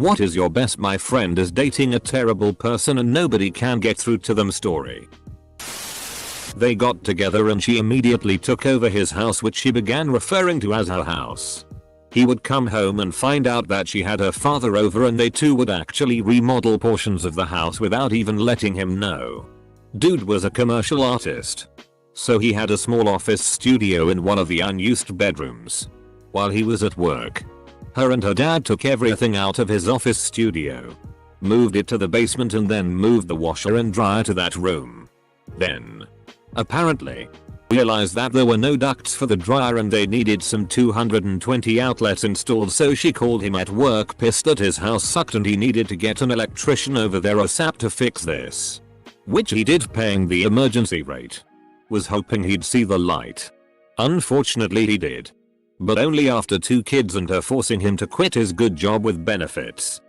What is your best my friend is dating a terrible person and nobody can get through to them story. They got together and she immediately took over his house, which she began referring to as her house. He would come home and find out that she had her father over and they two would actually remodel portions of the house without even letting him know. Dude was a commercial artist, so he had a small office studio in one of the unused bedrooms. While he was at work, her and her dad took everything out of his office studio, moved it to the basement and then moved the washer and dryer to that room. Then, apparently, realized that there were no ducts for the dryer and they needed some 220 outlets installed, so she called him at work pissed that his house sucked and he needed to get an electrician over there ASAP to fix this. Which he did, paying the emergency rate. Was hoping he'd see the light. Unfortunately he did. But only after 2 kids and her forcing him to quit his good job with benefits.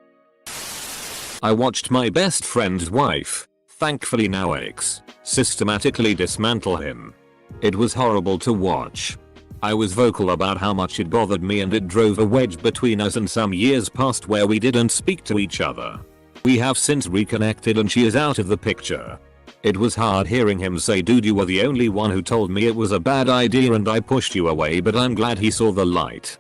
I watched my best friend's wife, thankfully now ex, systematically dismantle him. It was horrible to watch. I was vocal about how much it bothered me and it drove a wedge between us, and some years passed where we didn't speak to each other. We have since reconnected and she is out of the picture. It was hard hearing him say, dude, you were the only one who told me it was a bad idea and I pushed you away, but I'm glad he saw the light.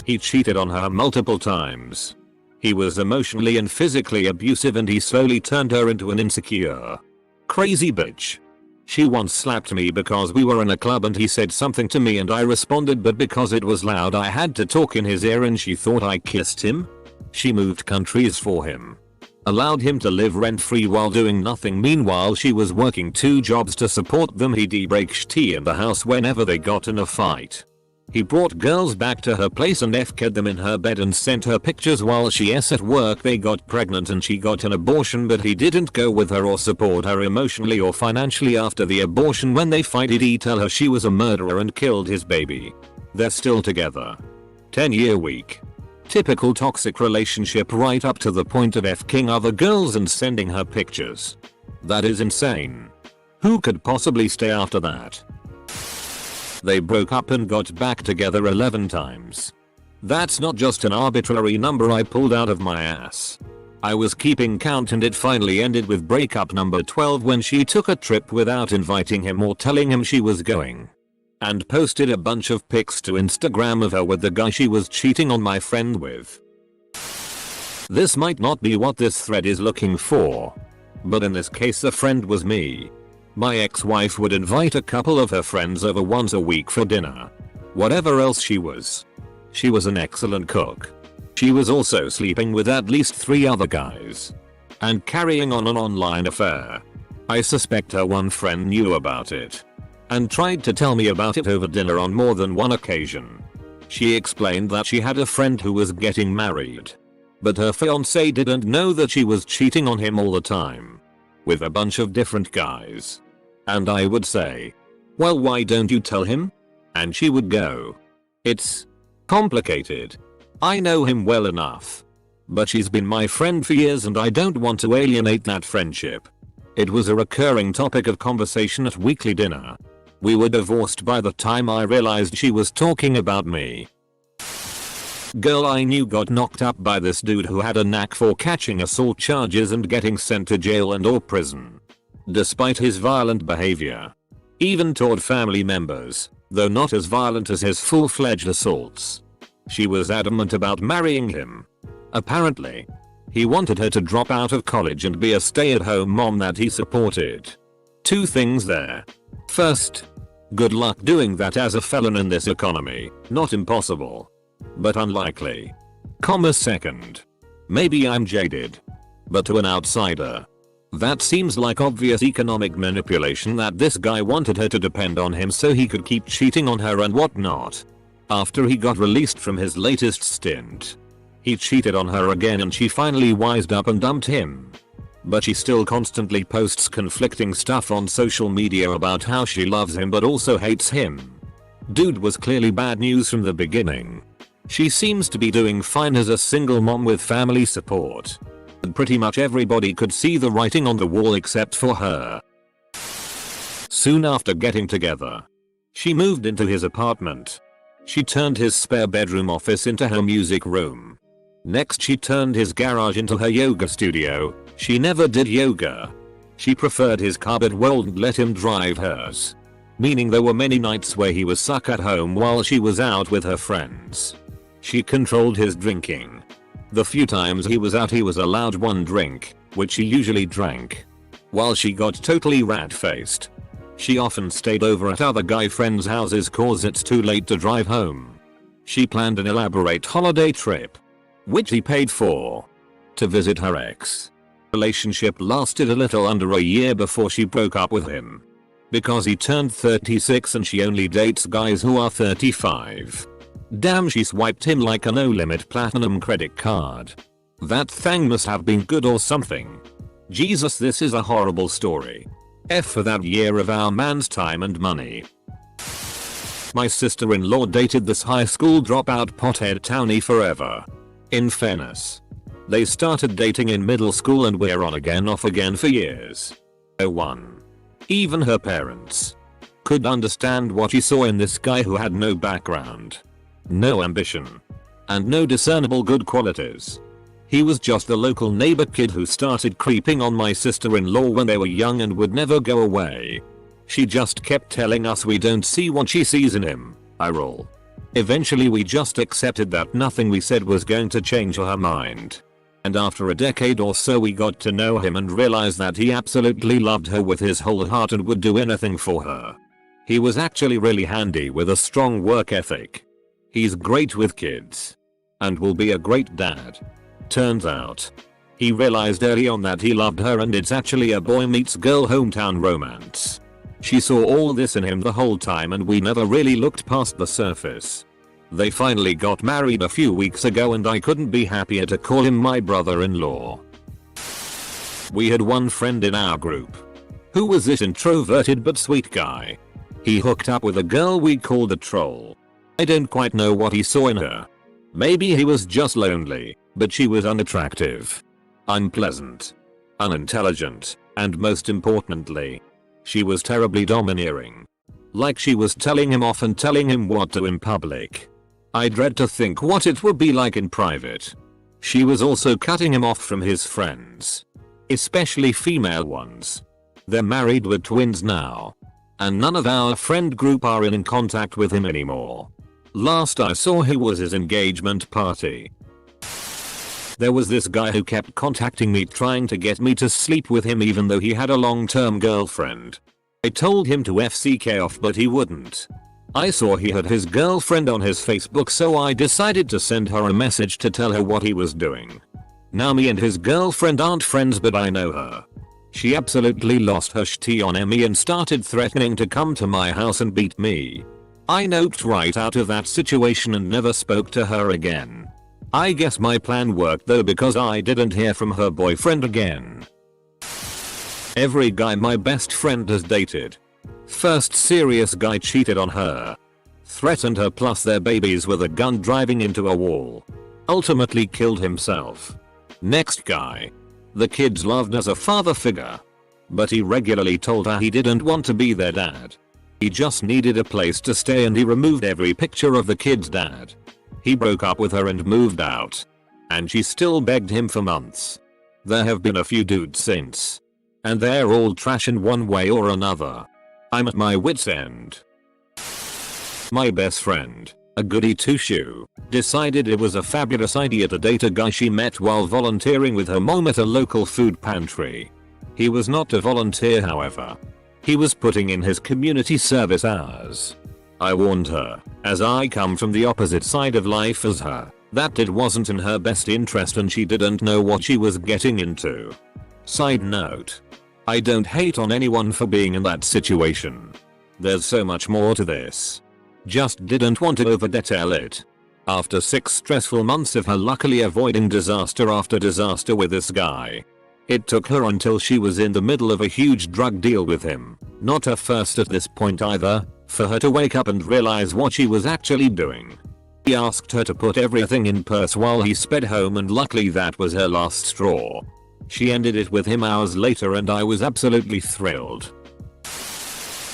He cheated on her multiple times. He was emotionally and physically abusive and he slowly turned her into an insecure, crazy bitch. She once slapped me because we were in a club and he said something to me and I responded, but because it was loud I had to talk in his ear and she thought I kissed him. She moved countries for him. Allowed him to live rent-free while doing nothing. Meanwhile she was working 2 jobs to support them. He debraked tea in the house whenever they got in a fight. He brought girls back to her place and FK'd them in her bed and sent her pictures while she's at work. They got pregnant and she got an abortion, but he didn't go with her or support her emotionally or financially after the abortion. When they fight, did he tell her she was a murderer and killed his baby. They're still together. 10-year week. Typical toxic relationship right up to the point of FKing other girls and sending her pictures. That is insane. Who could possibly stay after that? They broke up and got back together 11 times. That's not just an arbitrary number I pulled out of my ass. I was keeping count and it finally ended with breakup number 12 when she took a trip without inviting him or telling him she was going. And posted a bunch of pics to Instagram of her with the guy she was cheating on my friend with. This might not be what this thread is looking for, but in this case the friend was me. My ex-wife would invite a couple of her friends over once a week for dinner. Whatever else she was an excellent cook. She was also sleeping with at least 3 other guys. And carrying on an online affair. I suspect her one friend knew about it. And tried to tell me about it over dinner on more than one occasion. She explained that she had a friend who was getting married. But her fiancé didn't know that she was cheating on him all the time. With a bunch of different guys. And I would say, well, why don't you tell him? And she would go, it's complicated. I know him well enough. But she's been my friend for years and I don't want to alienate that friendship. It was a recurring topic of conversation at weekly dinner. We were divorced by the time I realized she was talking about me. Girl I knew got knocked up by this dude who had a knack for catching assault charges and getting sent to jail and or prison. Despite his violent behavior. Even toward family members, though not as violent as his full-fledged assaults. She was adamant about marrying him. Apparently, he wanted her to drop out of college and be a stay-at-home mom that he supported. 2 things there. First, good luck doing that as a felon in this economy. Not impossible, but unlikely. Second, maybe I'm jaded, but to an outsider, that seems like obvious economic manipulation that this guy wanted her to depend on him so he could keep cheating on her and whatnot. After he got released from his latest stint, he cheated on her again and she finally wised up and dumped him. But she still constantly posts conflicting stuff on social media about how she loves him but also hates him. Dude was clearly bad news from the beginning. She seems to be doing fine as a single mom with family support. And pretty much everybody could see the writing on the wall except for her. Soon after getting together, she moved into his apartment. She turned his spare bedroom office into her music room. Next she turned his garage into her yoga studio. She never did yoga. She preferred his car but wouldn't let him drive hers. Meaning there were many nights where he was stuck at home while she was out with her friends. She controlled his drinking. The few times he was out he was allowed one drink, which he usually drank. While she got totally rat-faced. She often stayed over at other guy friends' houses cause it's too late to drive home. She planned an elaborate holiday trip, which he paid for, to visit her ex. Relationship lasted a little under a year before she broke up with him. Because he turned 36 and she only dates guys who are 35. Damn, she swiped him like a no-limit platinum credit card. That thing must have been good or something. Jesus, this is a horrible story. F for that year of our man's time and money. My sister-in-law dated this high school dropout pothead townie forever. In fairness, they started dating in middle school and we're on again off again for years. No one, even her parents, could understand what she saw in this guy who had no background, no ambition, and no discernible good qualities. He was just the local neighbor kid who started creeping on my sister-in-law when they were young and would never go away. She just kept telling us we don't see what she sees in him. I roll. Eventually we just accepted that nothing we said was going to change her mind. And after a decade or so we got to know him and realized that he absolutely loved her with his whole heart and would do anything for her. He was actually really handy with a strong work ethic. He's great with kids. And will be a great dad. Turns out, he realized early on that he loved her and it's actually a boy meets girl hometown romance. She saw all this in him the whole time and we never really looked past the surface. They finally got married a few weeks ago and I couldn't be happier to call him my brother-in-law. We had one friend in our group who was this introverted but sweet guy. He hooked up with a girl we called a troll. I don't quite know what he saw in her. Maybe he was just lonely, but she was unattractive, unpleasant, unintelligent, and most importantly, she was terribly domineering. Like she was telling him off and telling him what to in public. I dread to think what it would be like in private. She was also cutting him off from his friends. Especially female ones. They're married with twins now. And none of our friend group are in contact with him anymore. Last I saw he was his engagement party. There was this guy who kept contacting me trying to get me to sleep with him even though he had a long-term girlfriend. I told him to FCK off but he wouldn't. I saw he had his girlfriend on his Facebook so I decided to send her a message to tell her what he was doing. Now me and his girlfriend aren't friends but I know her. She absolutely lost her shit on me and started threatening to come to my house and beat me. I noped right out of that situation and never spoke to her again. I guess my plan worked though because I didn't hear from her boyfriend again. Every guy my best friend has dated. First serious guy cheated on her. Threatened her plus their babies with a gun driving into a wall. Ultimately killed himself. Next guy. The kids loved as a father figure. But he regularly told her he didn't want to be their dad. He just needed a place to stay and he removed every picture of the kid's dad. He broke up with her and moved out. And she still begged him for months. There have been a few dudes since. And they're all trash in one way or another. I'm at my wit's end. My best friend, a goody two-shoe, decided it was a fabulous idea to date a guy she met while volunteering with her mom at a local food pantry. He was not to volunteer however. He was putting in his community service hours. I warned her, as I come from the opposite side of life as her, that it wasn't in her best interest and she didn't know what she was getting into. Side note. I don't hate on anyone for being in that situation. There's so much more to this. Just didn't want to over-detail it. After 6 stressful months of her luckily avoiding disaster after disaster with this guy. It took her until she was in the middle of a huge drug deal with him, not her first at this point either, for her to wake up and realize what she was actually doing. He asked her to put everything in purse while he sped home and luckily that was her last straw. She ended it with him hours later and I was absolutely thrilled.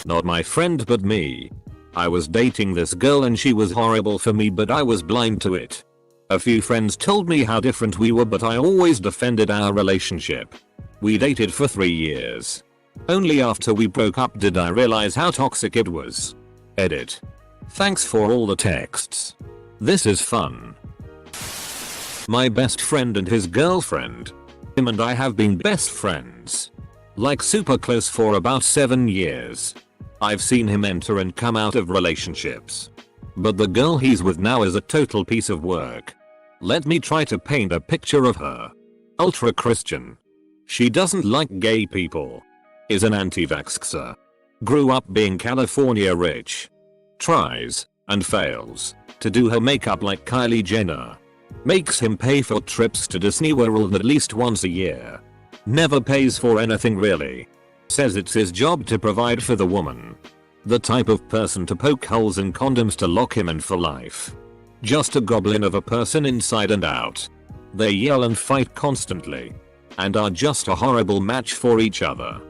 Not my friend but me. I was dating this girl and she was horrible for me but I was blind to it. A few friends told me how different we were, but I always defended our relationship. We dated for 3 years. Only after we broke up did I realize how toxic it was. Edit. Thanks for all the texts. This is fun. My best friend and his girlfriend. Him and I have been best friends. Like super close for about 7 years. I've seen him enter and come out of relationships. But the girl he's with now is a total piece of work. Let me try to paint a picture of her. Ultra Christian. She doesn't like gay people. Is an anti-vaxxer. Grew up being California rich. Tries, and fails, to do her makeup like Kylie Jenner. Makes him pay for trips to Disney World at least once a year. Never pays for anything really. Says it's his job to provide for the woman. The type of person to poke holes in condoms to lock him in for life. Just a goblin of a person inside and out. They yell and fight constantly. And are just a horrible match for each other.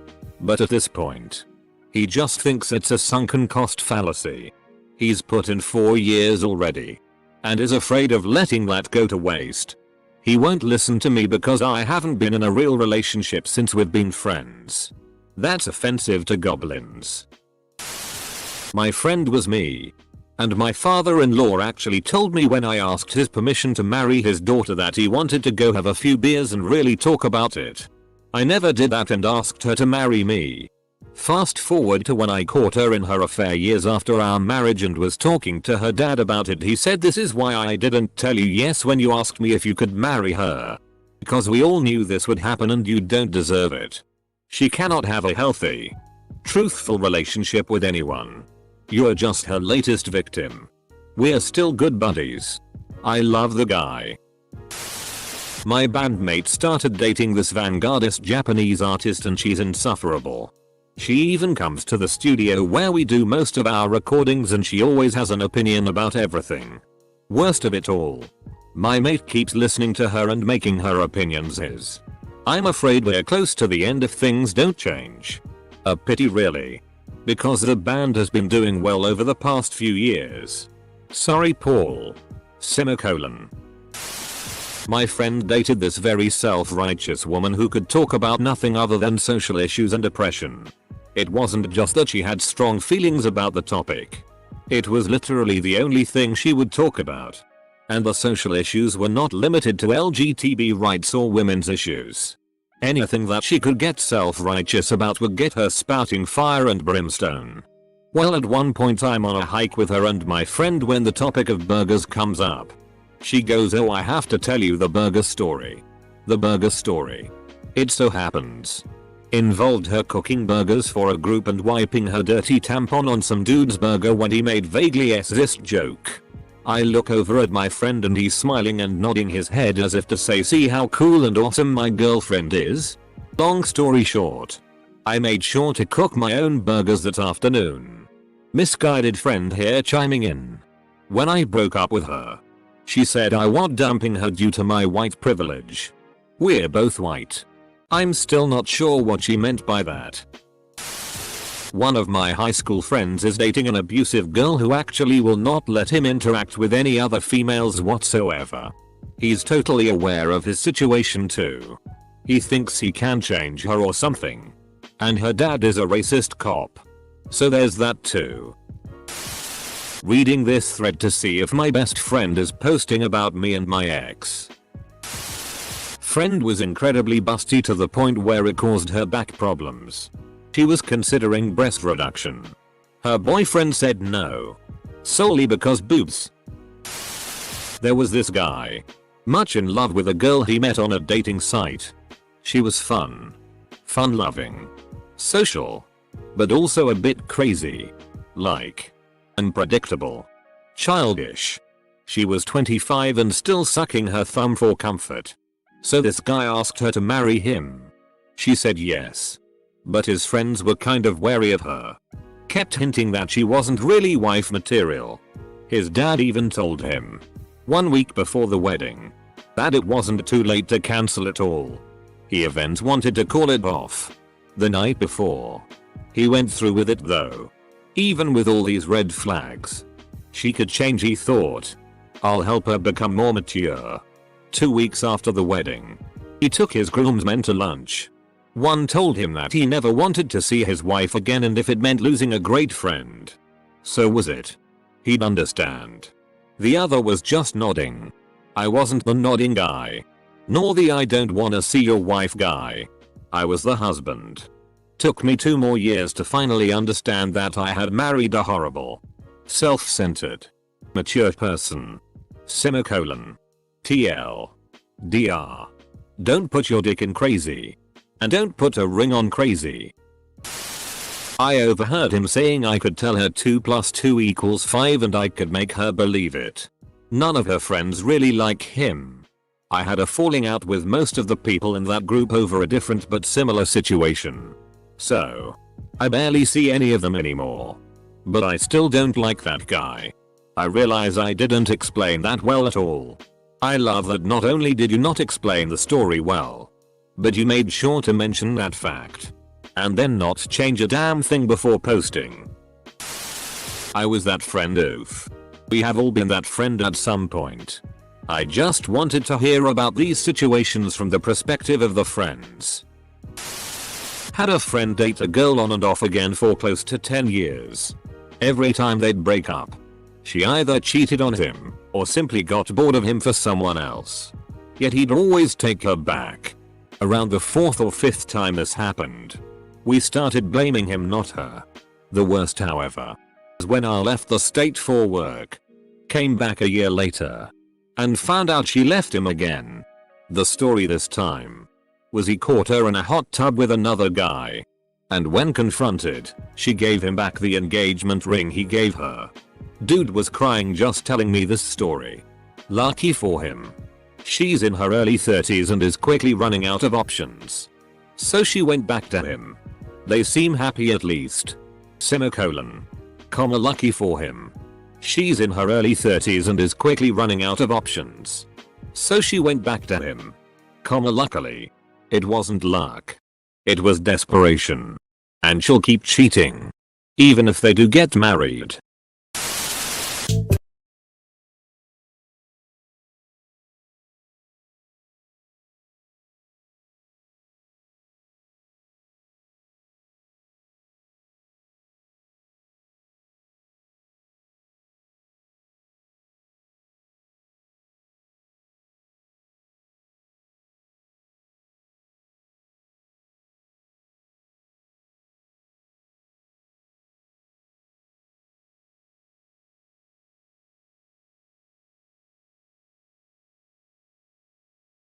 But at this point, he just thinks it's a sunken cost fallacy. He's put in 4 years already. And is afraid of letting that go to waste. He won't listen to me because I haven't been in a real relationship since we've been friends. That's offensive to goblins. My friend was me. And my father-in-law actually told me when I asked his permission to marry his daughter that he wanted to go have a few beers and really talk about it. I never did that and asked her to marry me. Fast forward to when I caught her in her affair years after our marriage and was talking to her dad about it. He said, "This is why I didn't tell you yes when you asked me if you could marry her. Because we all knew this would happen and you don't deserve it. She cannot have a healthy, truthful relationship with anyone. You're just her latest victim. We're still good buddies. I love the guy." My bandmate started dating this vanguardist Japanese artist and she's insufferable. She even comes to the studio where we do most of our recordings and she always has an opinion about everything. Worst of it all, my mate keeps listening to her and making her opinions his. I'm afraid we're close to the end if things don't change. A pity really. Because the band has been doing well over the past few years. Sorry Paul. Semicolon. My friend dated this very self-righteous woman who could talk about nothing other than social issues and depression. It wasn't just that she had strong feelings about the topic. It was literally the only thing she would talk about. And the social issues were not limited to LGBT rights or women's issues. Anything that she could get self-righteous about would get her spouting fire and brimstone. Well, at one point I'm on a hike with her and my friend when the topic of burgers comes up. She goes, "Oh, I have to tell you the burger story." The burger story. It so happens involved her cooking burgers for a group and wiping her dirty tampon on some dude's burger when he made vaguely sexist joke. I look over at my friend and he's smiling and nodding his head as if to say, "See how cool and awesome my girlfriend is?" Long story short, I made sure to cook my own burgers that afternoon. Misguided friend here chiming in. When I broke up with her, she said I was dumping her due to my white privilege. We're both white. I'm still not sure what she meant by that. One of my high school friends is dating an abusive girl who actually will not let him interact with any other females whatsoever. He's totally aware of his situation too. He thinks he can change her or something. And her dad is a racist cop. So there's that too. Reading this thread to see if my best friend is posting about me and my ex. Friend was incredibly busty to the point where it caused her back problems. She was considering breast reduction. Her boyfriend said no. Solely because boobs. There was this guy. Much in love with a girl he met on a dating site. She was fun-loving, social, but also a bit crazy. Like, unpredictable, childish. She was 25 and still sucking her thumb for comfort. So this guy asked her to marry him. She said yes. But his friends were kind of wary of her. Kept hinting that she wasn't really wife material. His dad even told him, 1 week before the wedding, that it wasn't too late to cancel it all. He even wanted to call it off the night before. He went through with it though. Even with all these red flags. She could change, he thought. I'll help her become more mature. 2 weeks after the wedding, he took his groomsmen to lunch. One told him that he never wanted to see his wife again, and if it meant losing a great friend, so was it. He'd understand. The other was just nodding. I wasn't the nodding guy. Nor the I don't wanna see your wife guy. I was the husband. Took me 2 more years to finally understand that I had married a horrible, self-centered, mature person. Semicolon. TL. DR. Don't put your dick in crazy. And don't put a ring on crazy. I overheard him saying I could tell her 2 + 2 = 5 and I could make her believe it. None of her friends really like him. I had a falling out with most of the people in that group over a different but similar situation. So, I barely see any of them anymore. But I still don't like that guy. I realize I didn't explain that well at all. I love that not only did you not explain the story well, but you made sure to mention that fact. And then not change a damn thing before posting. I was that friend. Oof. We have all been that friend at some point. I just wanted to hear about these situations from the perspective of the friends. Had a friend date a girl on and off again for close to 10 years. Every time they'd break up, she either cheated on him or simply got bored of him for someone else. Yet he'd always take her back. Around the 4th or 5th time this happened, we started blaming him, not her. The worst, however, was when I left the state for work, came back a year later, and found out she left him again. The story this time was he caught her in a hot tub with another guy. And when confronted, she gave him back the engagement ring he gave her. Dude was crying just telling me this story. Lucky for him, she's in her early 30s and is quickly running out of options. So she went back to him. They seem happy at least. Semicolon. Comma, lucky for him, she's in her early 30s and is quickly running out of options. So she went back to him. Comma, luckily, it wasn't luck. It was desperation. And she'll keep cheating, even if they do get married.